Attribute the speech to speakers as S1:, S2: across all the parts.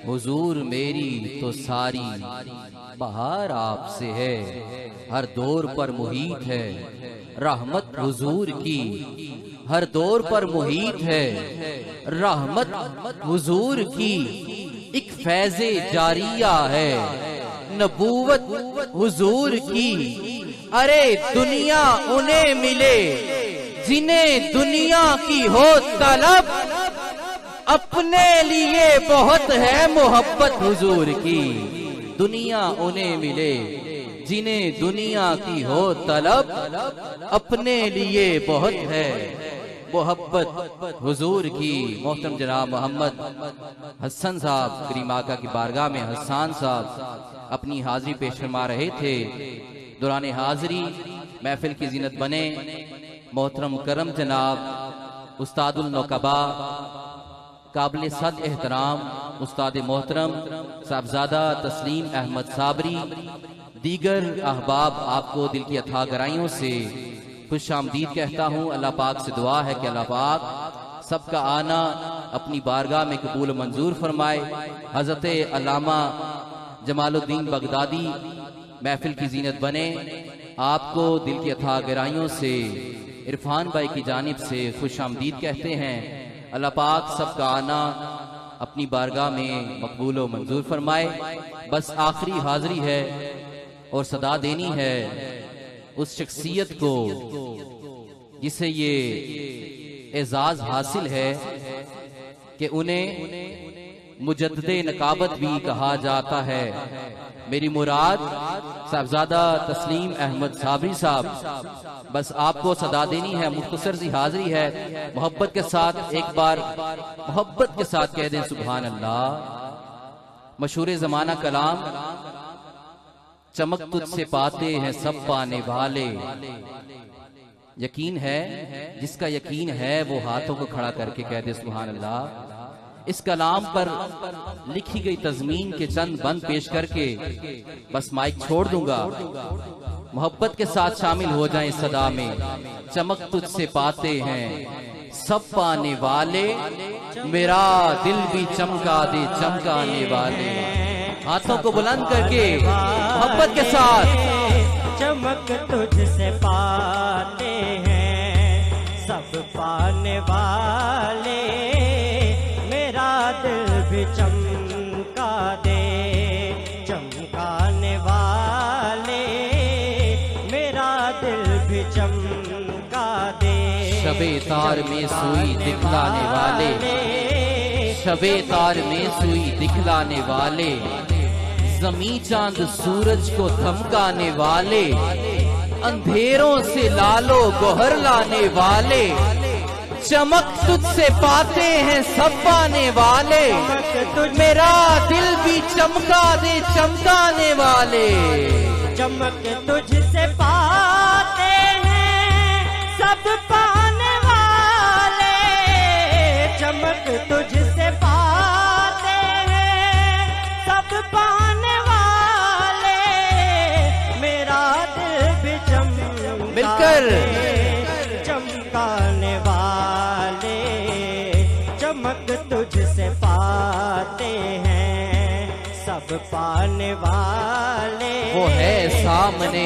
S1: हुजूर मेरी तो सारी बहार आपसे है, हर दौर पर मुहीत है रहमत हुजूर की, हर दौर पर मुहीत है रहमत हुजूर की। एक फैज़े जारिया है नबूवत हुजूर की। अरे दुनिया उन्हें मिले जिन्हें दुनिया की हो तलब, अपने लिए बहुत है मोहब्बत हुजूर की। दुनिया उन्हें मिले जिन्हें दुनिया की हो तलब, अपने लिए बहुत है मोहब्बत हुजूर की। मोहतरम जनाब मोहम्मद हसन साहब करीम आका की बारगाह में हसन साहब अपनी हाजिरी पेश फरमा रहे थे। दौरान हाजिरी महफिल की जीनत बने मोहतरम करम जनाब उस्तादुल नौकबा काबिल सद एहतराम उस्ताद मोहतरम साहबजादा तस्लीम अहमद साबरी, दीगर अहबाब आपको दिल की अथाह गहराइयों से खुश आमदीद कहता हूँ। अल्लाह पाक से दुआ है कि अल्लाह पाक सबका आना अपनी बारगाह में कबूल मंजूर फरमाए। हजरत अल्लामा जमालुद्दीन बगदादी महफिल की जीनत बने। आपको दिल की अथाह गहराइयों से इरफान भाई की जानिब से खुश आमदीद कहते हैं। अल्लाह पाक सबका आना अपनी बारगाह में मकबूल व मंजूर फरमाए। बस आखिरी हाजिरी है और सदा देनी है उस शख्सियत को जिसे ये एजाज हासिल है कि उन्हें मुजद्दिदे नकाबत भी कहा जाता है। मेरी मुराद साहबजादा तस्लीम अहमद साबरी साहब। बस आपको सदा देनी है, मुख्तसर सी हाजिरी है। मोहब्बत के साथ एक बार मोहब्बत के साथ कह दें सुभान अल्लाह। मशहूर जमाना कलाम चमक तुझसे पाते हैं सब पाने वाले। यकीन है, जिसका यकीन है वो हाथों को खड़ा करके कह दे सुभान अल्लाह। इस कलाम पर लिखी गई तज़मीन के चंद बंद पेश करके बस माइक छोड़ दूंगा। मोहब्बत के साथ शामिल हो जाएं सदा में। चमक तुझसे पाते हैं सब पाने वाले, मेरा दिल भी चमका दे चमकाने वाले। हाथों को बुलंद करके मोहब्बत के साथ।
S2: चमक तुझसे पाते हैं सब पाने वाले, मेरा दिल भी चमका दे चमकाने वाले, मेरा दिल भी चमका दे।
S1: शबे तार में सुई दिखलाने वाले, शबे तार में सुई दिखलाने वाले, ज़मीं चांद सूरज को धमकाने वाले, अंधेरों से लालो गोहर लाने वाले। चमक तुझसे पाते हैं सब पाने वाले, मेरा दिल भी चमका दे चमकाने वाले।
S2: चमक तुझसे पाते हैं सब पाने वाले, चमक तुझसे पाते हैं सब पाने वाले, मेरा दिल भी
S1: मिलकर
S2: चमकाने वाले। चमक तुझसे पाते हैं सब पाने वाले,
S1: वो है सामने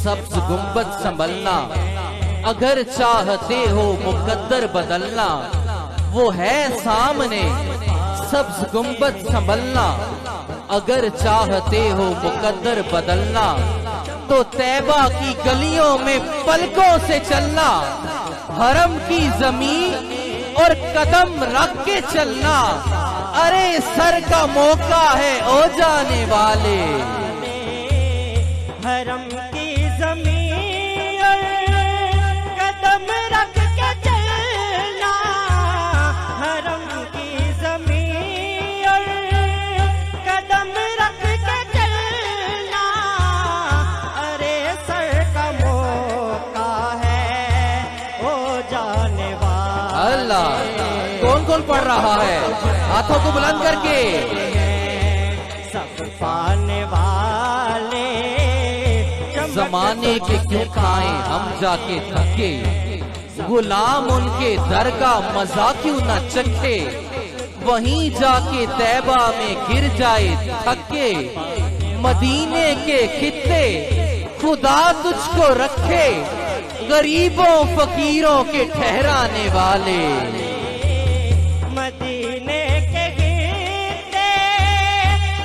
S1: सब्ज गुंबद संभलना, अगर चाहते हो मुकद्दर बदलना। वो है सामने सब्ज गुंबद संभलना, अगर चाहते हो मुकद्दर बदलना। तो तैबा की गलियों में पलकों से चलना, हरम की जमीन और कदम रख के चलना। अरे सर का मौका है ओ जाने वाले।
S2: हरम की जमीन और कदम रख के चलना, हरम की जमीन और कदम रख के चलना। अरे सर का मौका है ओ जाने वाले।
S1: अल्लाह, कौन कौन पढ़ रहा है? हाथों को बुलंद करके।
S2: सब पाने वाले
S1: जमाने के क्यों खाएं हम जाके थके, गुलाम उनके दर का मजा क्यों न चखे। वहीं जाके तैबा में गिर जाए थके। मदीने के खित्ते खुदा तुझको रखे, गरीबों फकीरों के ठहराने वाले।
S2: मदीने के खित्ते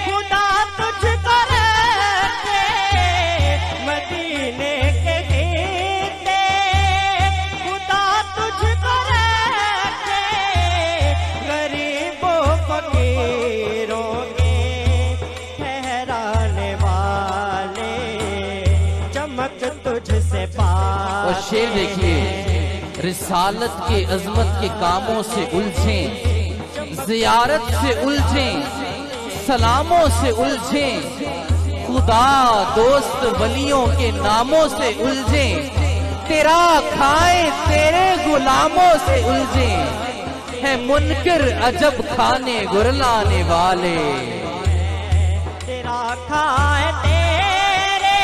S2: खुदा तुझको रखे, मदीने के खित्ते खुदा तुझको रखे, गरीबों फकीरों के ठहराने वाले, चमक तुझसे पाते।
S1: और शेर देखिए, रिसालत के अजमत के कामों से उलझें, जियारत से उलझें, सलामों से उलझें, खुदा दोस्त वलियों के नामों से उलझें, तेरा खाए तेरे गुलामों से उलझें, है मुनकिर अजब खाने गुरलाने वाले।
S2: तेरा खाए तेरे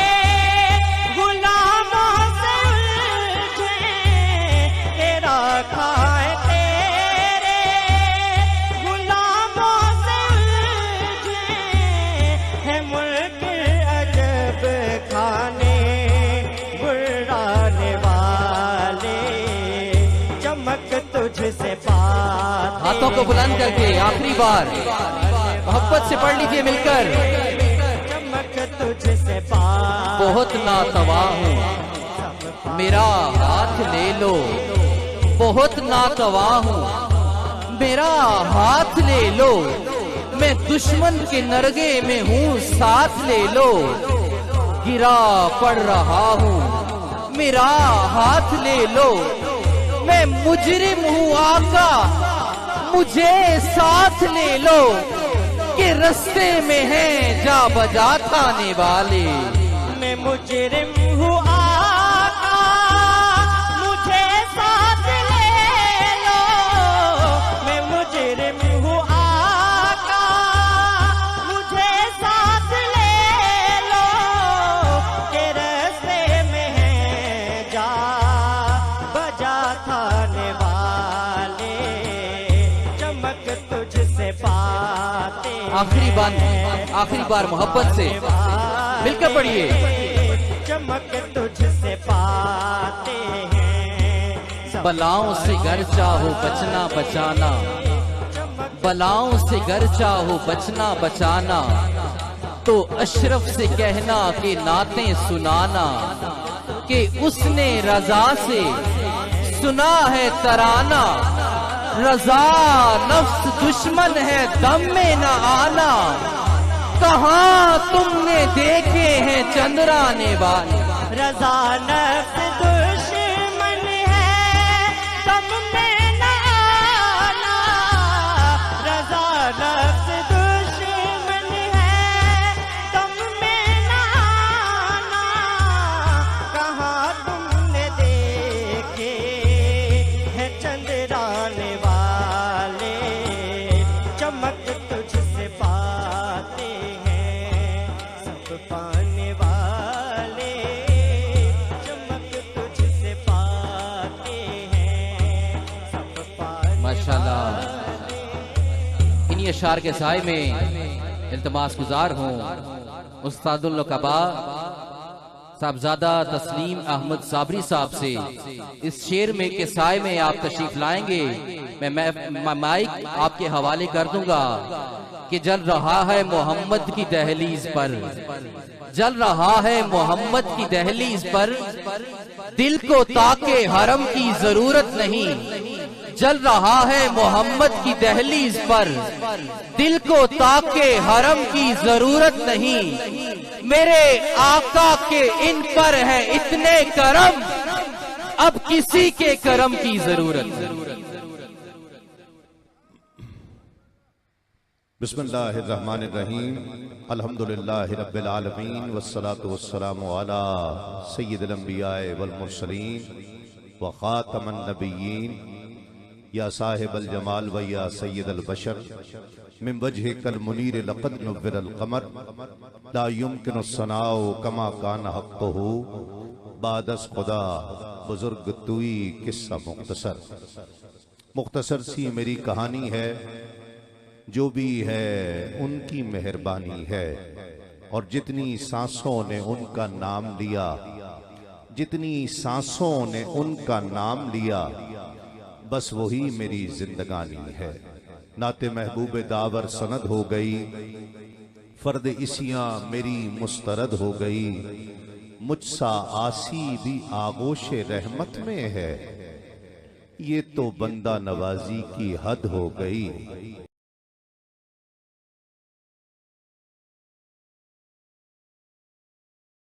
S2: गुलामों से उलझे, तेरा खाए तेरे गुलामों से उलझे, है मुल्क अजब खाने गुराने वाले, चमक तुझसे पाते।
S1: हाथों को बुलंद करके आखिरी बार मोहब्बत से पढ़ लीजिए मिलकर।
S2: चमक तुझसे पाते।
S1: बहुत नातवा हूँ मेरा हाथ ले लो, बहुत नातवा हूँ मेरा हाथ ले लो, मैं दुश्मन के नरगे में हूँ साथ ले लो। गिरा पड़ रहा हूँ मेरा हाथ ले लो, मैं मुजरिम हूँ आका मुझे साथ ले लो, कि रस्ते में है जा बजा थाने वाले।
S2: मैं मुजरिम हूँ आका मुझे साथ ले लो, मैं मुजरिम हूँ आका मुझे साथ ले लो, के रस्ते में है जा बजा थाने वाले, चमक तुझसे पाते।
S1: आखिरी बार मोहब्बत से मिलकर पढ़िए।
S2: चमक तुझसे पाते हैं।
S1: बलाओं से घर चाहो बचना बचाना, बलाओं से घर चाहो बचना बचाना, तो अशरफ से कहना कि नाते सुनाना, कि उसने रजा से सुना है तराना, रजा नफ्स दुश्मन है दम में न आना, कहाँ तुमने देखे हैं चंद्राने वाले।
S2: रजा नफ्स दुश्मन है दम में न आना, रजा नफ्स दुश्मन है दम में न आना, कहाँ तुमने देखे है चंद्राने वाले, चमक तुझसे पाते हैं सब पाने वाले, चमक तुझसे पाते हैं सब पाने।
S1: माशाल्लाह, इन्हीं अशार के साय में इल्तमास गुजार हूँ उस्तादुल नक़बा साहबजादा तस्लीम अहमद साबरी साहब से इस शेर में के साय में आप तशरीफ लाएंगे। मैं माइक आपके हवाले कर दूंगा कि जल रहा है मोहम्मद की दहलीज पर, जल रहा है मोहम्मद की दहलीज पर, दिल को ताके हरम की जरूरत नहीं, जल रहा है मोहम्मद की दहलीज पर, दिल को ताके हरम की जरूरत नहीं, मेरे आका के इन पर है इतने करम, अब किसी के करम की जरूरत।
S3: बिस्मिल्लाहिर्रहमानिर्रहीम, अल्हम्दुलिल्लाहि रब्बिल आलमीन, वस्सलातु वस्सलामु अला सय्यिदिल अंबियाए वल मुरसलीन व खातमन नबिय्यीन, या साहिबल जमाल व या सय्यिदल बशर, मिन वजहिकल मुनीर लक़द नुव्विरल क़मर, ला युमकिनु सनाउ कमा कान हक़्क़ुहु, बादस खुदा बुजुर्ग तुई किस्सा मुख्तसर। मुख्तसर सी मेरी कहानी है जो भी है उनकी मेहरबानी है, और जितनी सांसों ने उनका नाम लिया, जितनी सांसों ने उनका नाम लिया, बस वही मेरी जिंदगानी है। नाते महबूब दावर सनद हो गई, फर्द इसियां मेरी मुस्तरद हो गई। मुझसा आसी भी आगोश रहमत में है, ये तो बंदा नवाजी की हद हो गई।